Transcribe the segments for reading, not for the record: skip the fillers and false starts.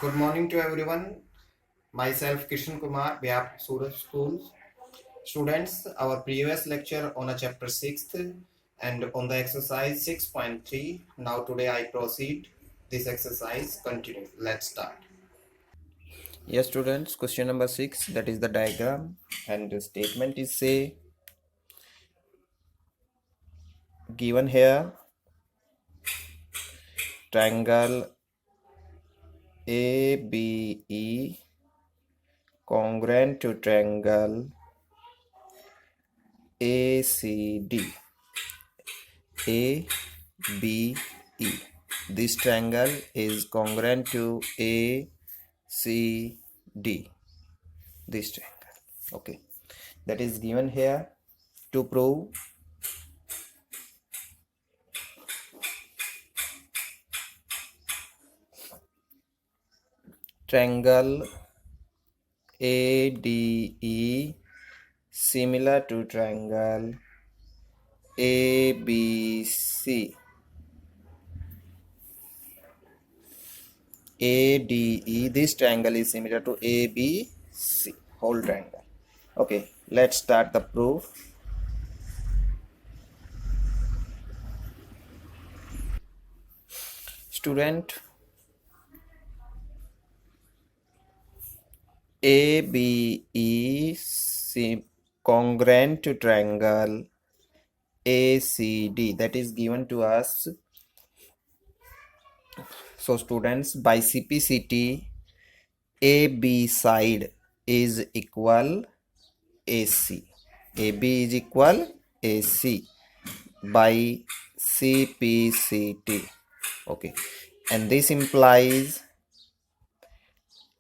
Good morning to everyone. Myself Kishan Kumar, Vyap Suraj School. Students, our previous lecture on a chapter 6th and on the exercise 6.3. Now today I proceed this exercise. Continue. Let's start. Yes, students, question number 6, that is the diagram, and the statement is say given here triangle ABE congruent to triangle ACD. ABE. This triangle is congruent to ACD. This triangle. Okay. That is given here. To prove, triangle ADE similar to triangle ABC. ADE, this triangle is similar to ABC, whole triangle. Okay, let's start the proof. Student, ABE congruent to triangle ACD, that is given to us. So students, by CPCT, AB side is equal AC. AB is equal AC by CPCT. Okay, and this implies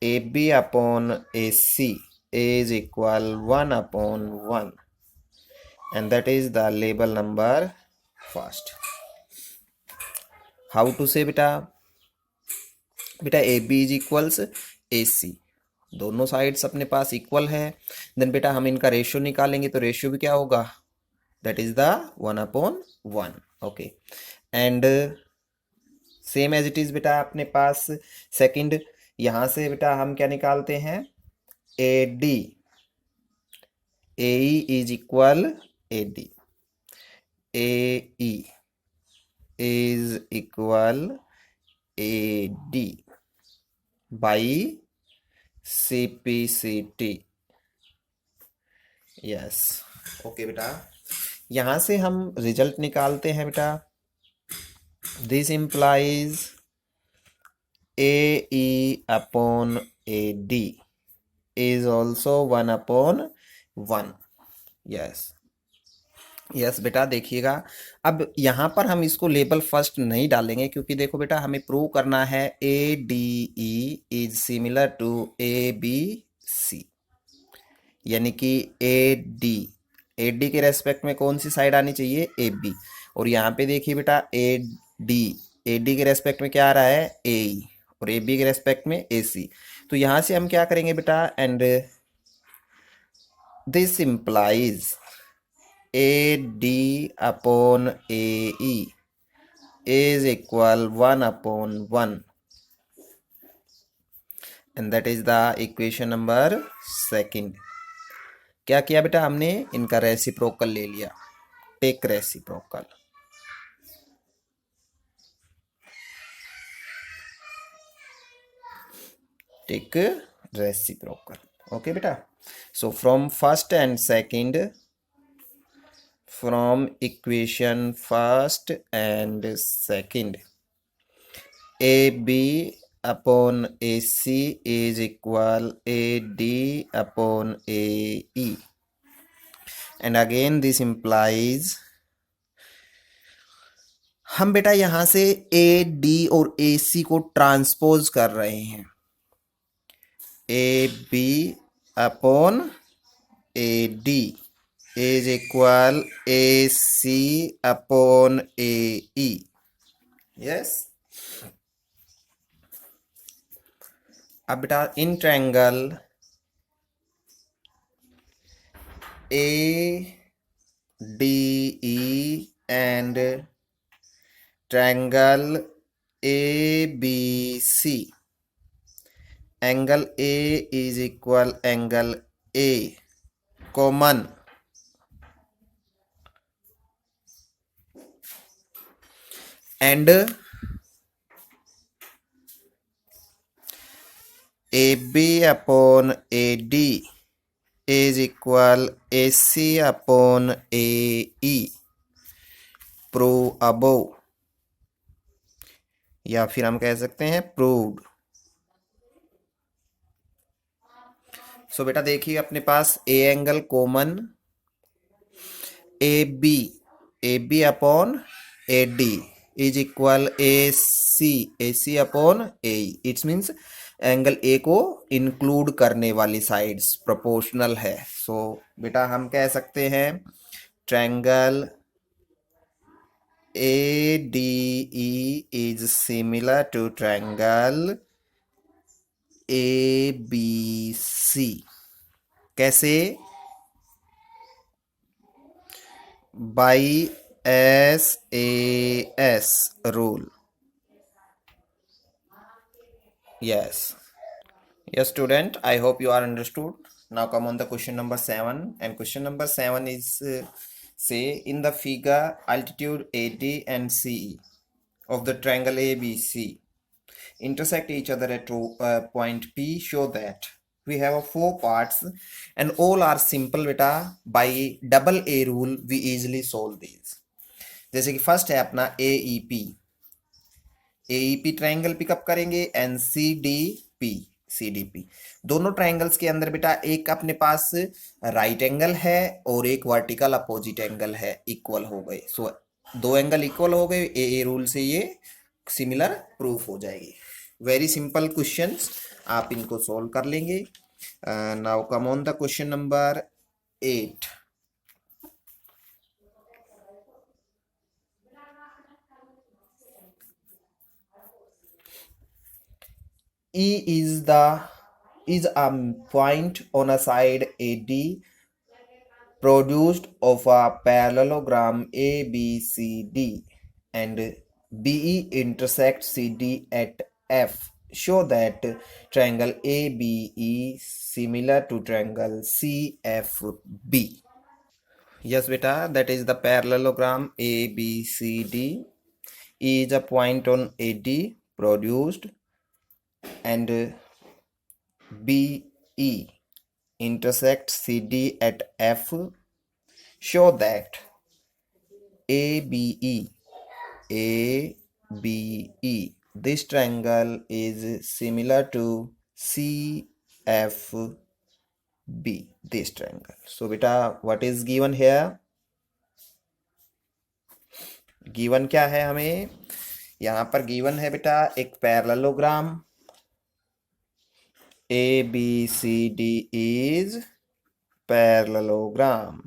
AB upon AC is equal 1 upon 1, and that is the label number first. How to say beta AB is equals AC, दोनों sides अपने पास equal है. Then बेटा हम इनका ratio निकालेंगे तो ratio भी क्या होगा, that is the 1 upon 1. Okay, and same as it is बेटा अपने पास सेकंड, यहां से बेटा हम क्या निकालते हैं, AD, AE is equal AD, AE is equal AD by CPCT. Yes, okay बेटा, यहां से हम रिजल्ट निकालते हैं बेटा. This implies AE upon AD is also 1 upon 1. Yes yes बेटा, देखिएगा अब यहाँ पर हम इसको लेबल फर्स्ट नहीं डालेंगे, क्योंकि देखो बेटा हमें प्रूव करना है ADE is similar to ABC, यानी कि AD के रेस्पेक्ट में कौन सी साइड आनी चाहिए, AB. और यहाँ पे देखिए बेटा AD के रेस्पेक्ट में क्या आ रहा है, AE, और AB के रेस्पेक्ट में AC. तो यहाँ से हम क्या करेंगे बेटा, and this implies AD upon AE is equal 1 upon 1, and that is the equation number second. क्या किया बेटा हमने, इनका रेसिप्रोकल ले लिया. Take reciprocal. Take reciprocal. Okay बेटा, so from first and second, from equation first and second, AB upon AC is equal AD upon AE, and again this implies, हम बेटा यहां से AD और AC को ट्रांसपोज कर रहे हैं. AB upon AD is equal AC upon AE. Yes. अब बेटा in triangle ADE and triangle ABC, angle A is equal angle A common and A B upon A D is equal A C upon A E prove above, या फिर हम कह सकते हैं proved. सो बेटा देखिए अपने पास A angle common A B upon A D is equal A C upon A, it's means angle A को इंक्लूड करने वाली साइड्स प्रोपोर्शनल है। सो बेटा हम कह सकते हैं triangle A D E is similar to triangle A B C. कैसे? By SAS rule. Yes. Yes, student, I hope you are understood. Now come on the question number 7. And question number 7 is say in the figure altitude AD and CE of the triangle ABC intersect each other at point P. Show that we have 4 parts and all are simple beta. By double A rule we easily solve these. जैसे कि first है अपना AEP triangle pickup करेंगे and CDP दोनों triangles के अंदर बेटा एक अपने पास राइट एंगल है और एक वर्टिकल अपोजिट एंगल है, इक्वल हो गए। सो 2 एंगल इक्वल हो गए, ए रूल से ये सिमिलर प्रूफ हो जाएगी। वेरी सिंपल क्वेश्चंस, आप इनको सोल्व कर लेंगे। Now come on the question number 8। E is a point on a side AD produced of a parallelogram ABCD and BE intersects CD at F. Show that triangle ABE similar to triangle CFB. Yes, beta, that is the parallelogram ABCD. E is a point on AD produced and BE intersects CD at F. Show that ABE this triangle is similar to CFB this triangle. So beta what is given here? Given क्या है हमें यहाँ पर? Given है बेटा एक parallelogram ABCD is parallelogram,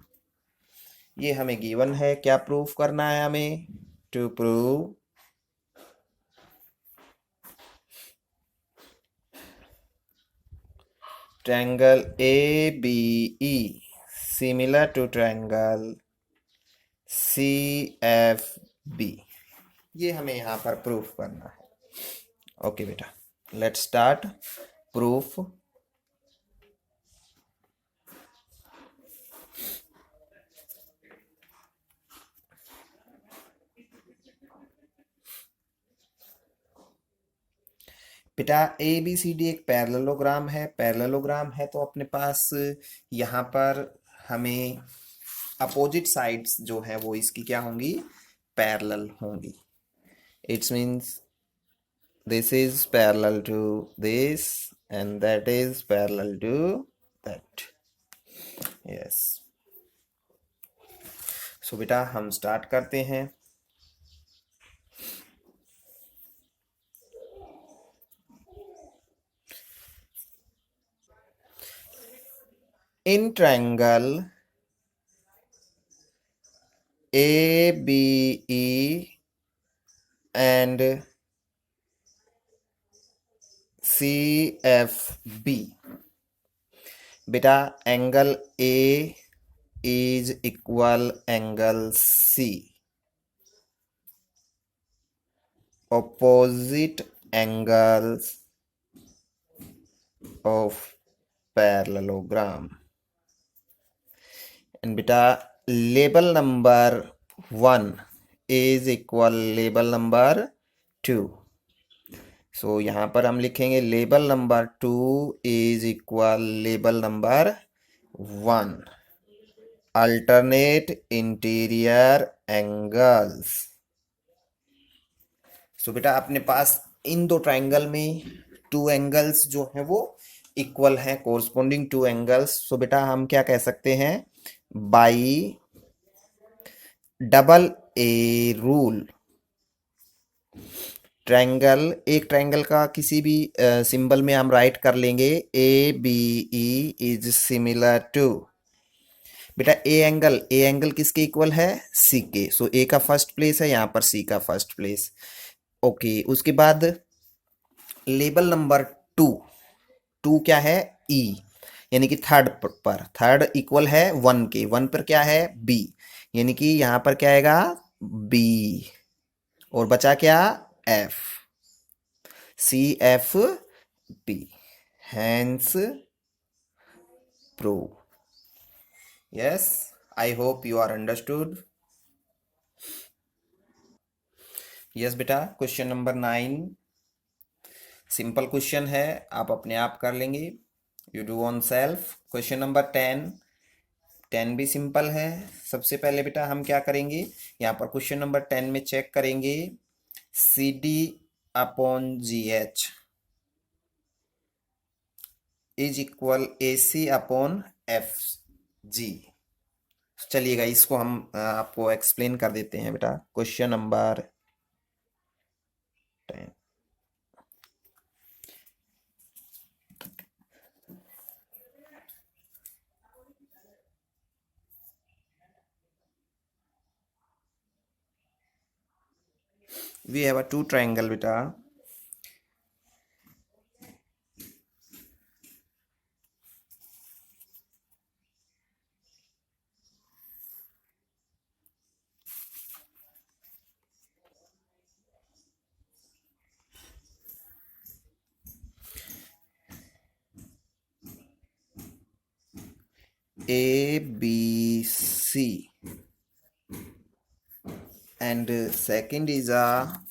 ये हमें गिवन है। क्या प्रूफ करना है हमें? To prove triangle ABE similar to triangle CFB, ये हमें यहाँ पर प्रूफ करना है। ओके बेटा, लेट्स स्टार्ट प्रूफ। बेटा ABCD एक पैरेललोग्राम है। पैरेललोग्राम है तो अपने पास यहाँ पर हमें अपोजिट साइड्स जो है वो इसकी क्या होंगी? पैरेलल होंगी। It's means this is parallel to this and that is parallel to that. Yes. So बेटा हम स्टार्ट करते हैं। In triangle ABE and CFB, बेटा angle A is equal angle C, opposite angles of parallelogram. And beta, label number 1 is equal label number 2. So यहाँ पर हम लिखेंगे label number 2 is equal label number 1. Alternate interior angles. So बेटा अपने पास इन दो triangle में two angles जो है वो इक्वल हैं, कोरस्पोंडिंग टू एंगल्स. सो बेटा हम क्या कह सकते हैं, by double A rule triangle, एक ट्रायंगल का किसी भी सिंबल में हम राइट कर लेंगे A B E is similar to. बेटा ए एंगल किसके इक्वल है, सी के. सो ए का फर्स्ट प्लेस है, यहाँ पर सी का फर्स्ट प्लेस. ओके, उसके बाद लेबल नंबर 2, 2 क्या है, ई, यानी कि थर्ड पर, थर्ड इक्वल है 1 के. 1 पर क्या है, बी, यानी कि यहाँ पर क्या आएगा, बी, और बचा क्या, F, C F B. Hence prove. Yes, I hope you are understood. Yes बेटा, क्वेश्चन नंबर 9 सिंपल क्वेश्चन है, आप अपने आप कर लेंगे, you do on self. Question number 10 भी सिंपल है. सबसे पहले बेटा हम क्या करेंगे, यहाँ पर क्वेश्चन नंबर 10 में चेक करेंगे C D upon G H is equal A C upon F G. चलिएगा इसको हम आपको एक्सप्लेन कर देते हैं बेटा. Question number 10, we have a two triangle beta. A B C and second is a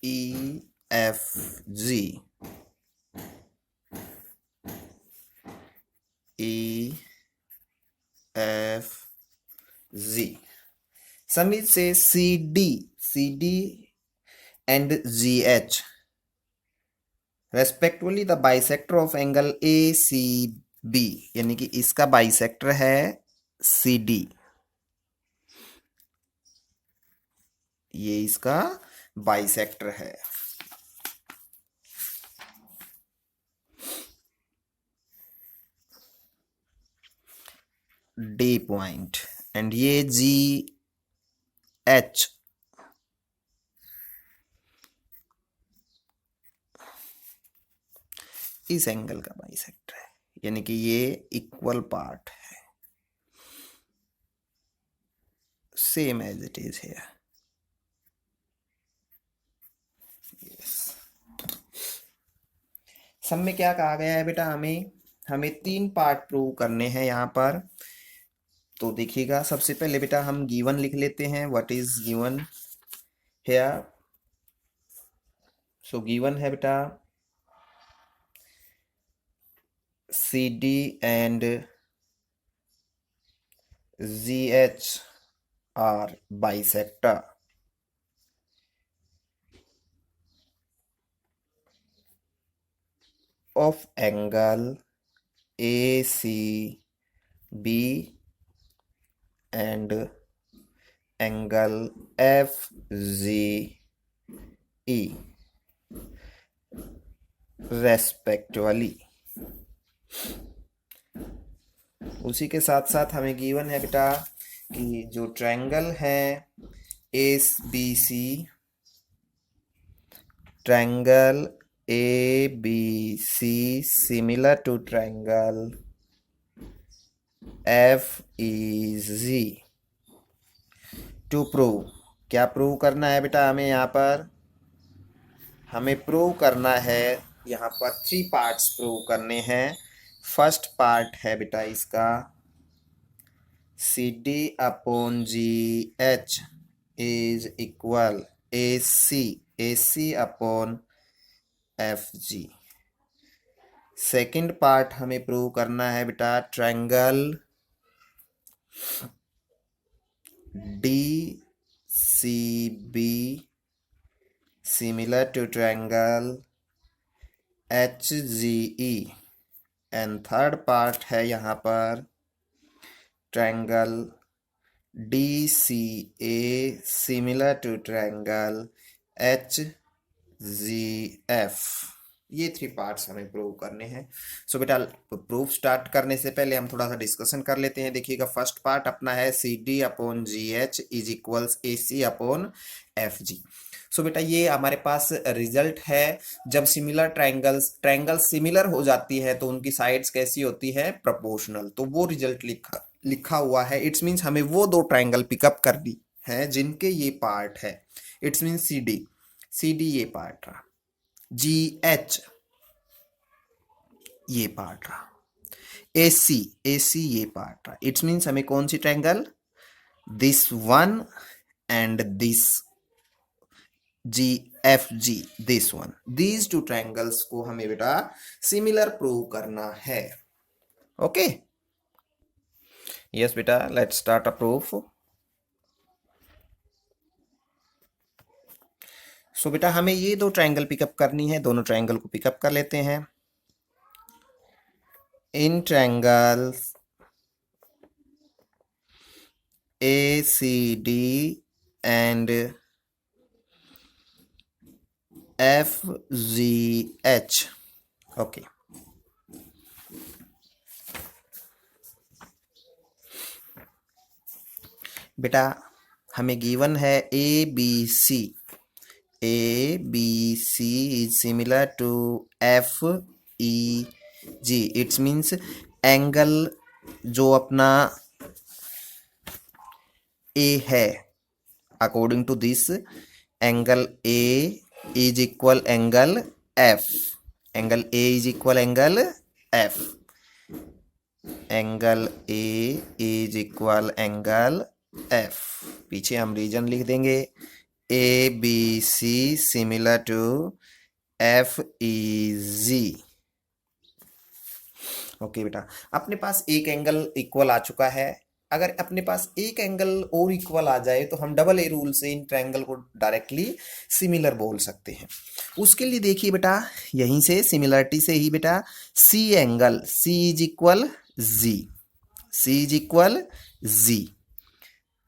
E F G, E F Z. Some will say CD and GH respectively the bisector of angle ACB, यानी कि इसका bisector है CD, ये इसका bisector है. D point and ये GH इस angle का बाइसेक्टर है, यानी कि ये इक्वल पार्ट है, same as it is here. सब में क्या कहा गया है बेटा, हमें 3 पार्ट प्रूव करने हैं यहाँ पर. तो देखिएगा, सबसे पहले बेटा हम गिवन लिख लेते हैं. What is given here. So given है बेटा CD and ZH are bisector of angle ACB and angle FZE respectively. उसी के साथ साथ हमें गिवन है बेटा कि जो ट्रायंगल है ABC, triangle ABC similar to triangle FEZ. To prove, क्या प्रूव करना है बेटा हमें यहाँ पर, हमें प्रूव करना है, यहाँ पर 3 पार्ट्स प्रूव करने हैं। फर्स्ट पार्ट है बेटा इसका CD upon GH is equal AC upon FG। Second part हमें प्रूव करना है बेटा triangle DCB similar to triangle HGE, and third part है यहाँ पर triangle DCA similar to triangle HGF। ये 3 पार्ट्स हमें प्रूव करने हैं। सो बेटा प्रूफ स्टार्ट करने से पहले हम थोड़ा सा डिस्कशन कर लेते हैं। देखिएगा फर्स्ट पार्ट अपना है CD upon GH is equals AC upon FG। सो बेटा ये हमारे पास रिजल्ट है। जब सिमिलर ट्रायंगल सिमिलर हो जाती है तो उनकी साइड्स कैसी होती है, प्रोपोर्शनल। तो वो रिजल्ट लिखा हुआ है। इट्स मीन्स हमें वो 2 ट्रायंगल पिकअप करनी है जिनके ये पार्ट है। इट्स मीन्स CD ये पार्ट रहा, GH ये पार्ट रहा, AC ये पार्ट रहा। इट्स मीन्स हमें कौन सी ट्रायंगल, this one and this GFG, this one, these 2 triangles को हमें बेटा सिमिलर प्रूव करना है। ओके, यस बेटा, let's start a proof. So बेटा हमें ये 2 ट्रायंगल पिकअप करनी है। दोनों ट्रायंगल को पिकअप कर लेते हैं। In triangles ACD and FGH। Okay, बेटा हमें गिवन है ABC is similar to FEG। It's means angle जो अपना A है, according to this angle A is equal angle F। Angle A is equal angle F। Angle A is equal angle F। पीछे हम reason लिख देंगे ABC similar to FEG। Okay बेटा, अपने पास एक एंगल इक्वल आ चुका है। अगर अपने पास एक एंगल और इक्वल आ जाए तो हम डबल A रूल से इन ट्रायंगल को डायरेक्टली सिमिलर बोल सकते हैं। उसके लिए देखिए बेटा, यहीं से सिमिलरिटी से ही बेटा C angle C is equal Z,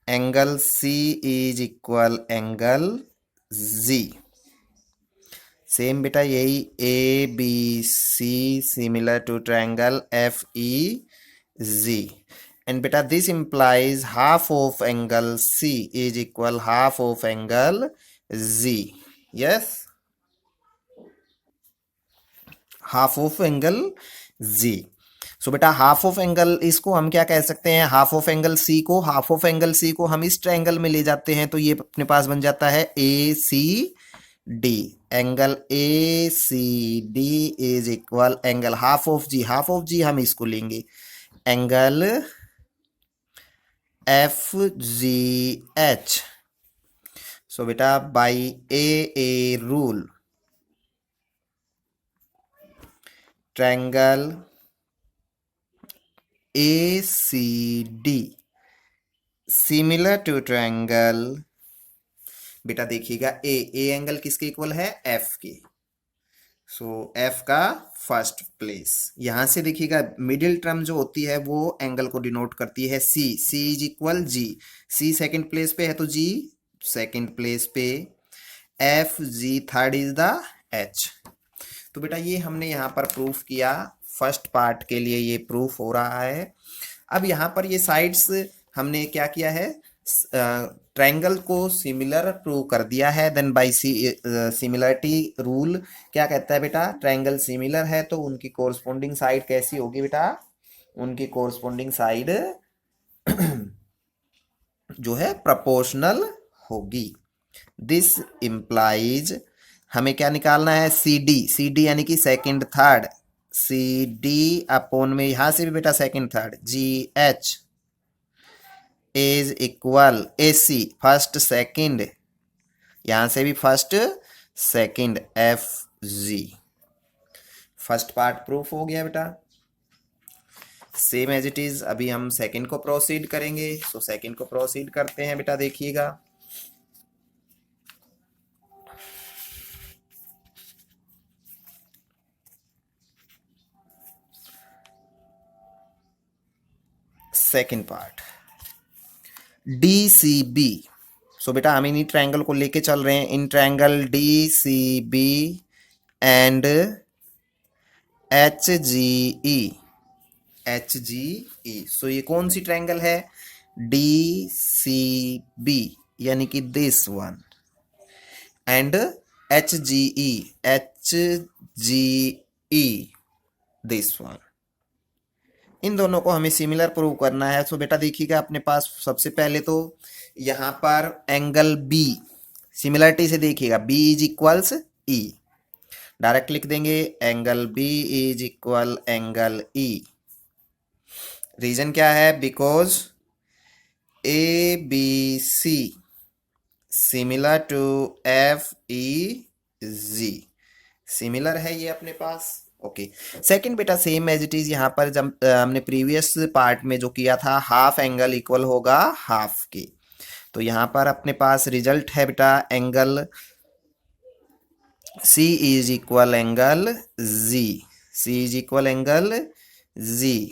angle C is equal angle Z। Same बेटा यही ABC similar to triangle FEG, and बेटा this implies half of angle C is equal half of angle Z। yes, half of angle Z। सो बेटा half of angle, इसको हम क्या कह सकते हैं, हाफ ऑफ एंगल C को हम इस ट्रायंगल में ले जाते हैं तो ये अपने पास बन जाता है ACD। Angle ACD is equal angle half of G हम इसको लेंगे एंगल FGH। सो बेटा by AA rule triangle ACD similar to triangle, बेटा देखिएगा ए एंगल किसके इक्वल है, F के। सो F का फर्स्ट प्लेस, यहां से देखिएगा मिडिल टर्म जो होती है वो एंगल को डिनोट करती है C is equal G। C second place पे है तो G सेकंड प्लेस पे, FG third is the H। तो बेटा ये हमने यहाँ पर प्रूफ किया। फर्स्ट पार्ट के लिए ये प्रूफ हो रहा है। अब यहाँ पर ये साइड्स हमने क्या किया है, ट्रायंगल को सिमिलर प्रूव कर दिया है। देन बाय सिमिलरिटी रूल क्या कहता है बेटा, ट्रायंगल सिमिलर है तो उनकी कोरस्पोंडिंग साइड कैसी होगी बेटा, उनकी कोरस्पोंडिंग साइड जो है प्रोपोर्शनल होगी। दिस इंप्लाइज हमें क्या निकालना है, सी डी यानी कि second third, C D upon में यहां से भी बेटा second third, G H is equal A C first second, यहां से भी first second F G. First part proof हो गया बेटा। सेम एज इट इज अभी हम सेकंड को प्रोसीड करेंगे। सो सेकंड को प्रोसीड करते हैं बेटा, देखिएगा। Second part D C B. So बेटा हम इन ट्रायंगल को लेके चल रहे हैं, इन triangle D C B and H G E, H G E. So ये कौन सी ट्रायंगल है, डी सी बी यानी कि this one, and H G E this one. इन दोनों को हमें सिमिलर प्रूव करना है। सो बेटा देखिएगा, अपने पास सबसे पहले तो यहाँ पर एंगल बी, सिमिलरिटी से देखिएगा, B is equals E, direct लिख देंगे angle B is equal angle E. Reason क्या है, because A B C similar to F E G, सिमिलर है ये अपने पास। ओके, सेकंड बेटा सेम एज इट इज, यहाँ पर जब हमने प्रीवियस पार्ट में जो किया था, हाफ एंगल इक्वल होगा हाफ के, तो यहाँ पर अपने पास रिजल्ट है बेटा angle C is equal angle Z, C is equal angle Z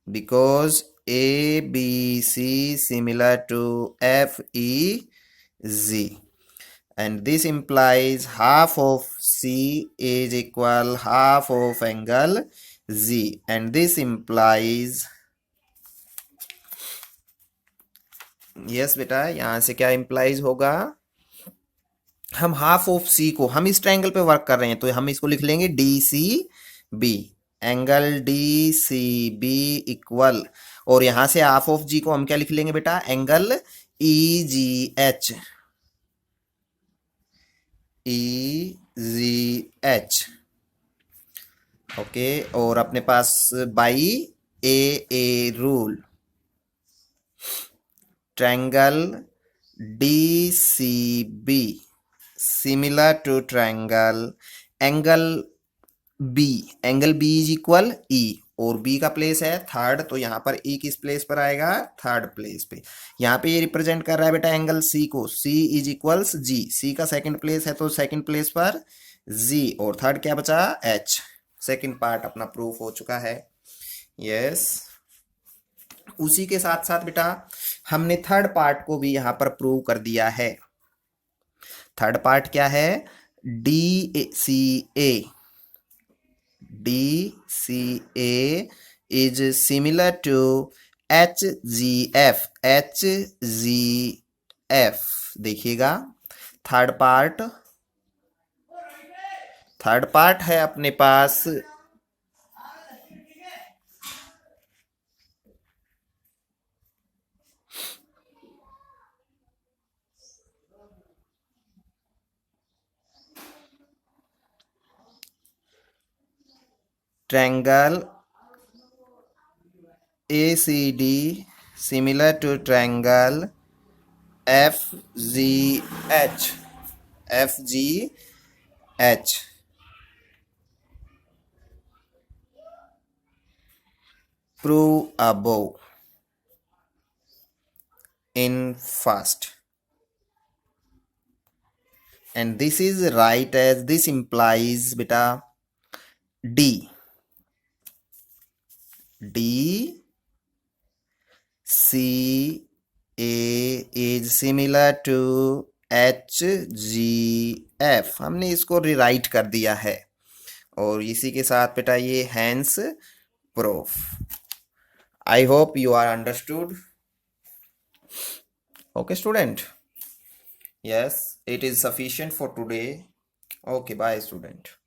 because A B C similar to F E Z, and this implies half of C is equal half of angle Z, and this implies, yes बेटा यहां से क्या implies होगा, हम half of सी को, हम इस triangle पे वर्क कर रहे हैं तो हम इसको लिख लेंगे D C B, angle D C B equal, और यहां से हाफ ऑफ जी को हम क्या लिख लेंगे बेटा, angle E G H, E G H. Okay, और अपने पास by A rule, triangle D C B similar to triangle angle B is equal E, और बी का प्लेस है थर्ड, तो यहाँ पर ई किस प्लेस पर आएगा, थर्ड प्लेस पे। यहाँ पे ये रिप्रेजेंट कर रहा है बेटा एंगल सी को, सी इज इक्वल्स जी, सी का सेकंड प्लेस है तो सेकंड प्लेस पर जी, और थर्ड क्या बचा, एच। सेकंड पार्ट अपना प्रूफ हो चुका है। यस, उसी के साथ साथ बेटा हमने थर्ड पार्ट को भी यहाँ पर प्रूव कर दिया है। थर्ड पार्ट क्या है, D C A is similar to H G F. देखिएगा थर्ड पार्ट है अपने पास triangle ACD similar to triangle FGH, prove above in first, and this is right as this implies beta D C A is similar to H G F, हमने इसको rewrite कर दिया है, और इसी के साथ बेटा ये hence proof. I hope you are understood. Okay student, yes, it is sufficient for today. Okay, bye student.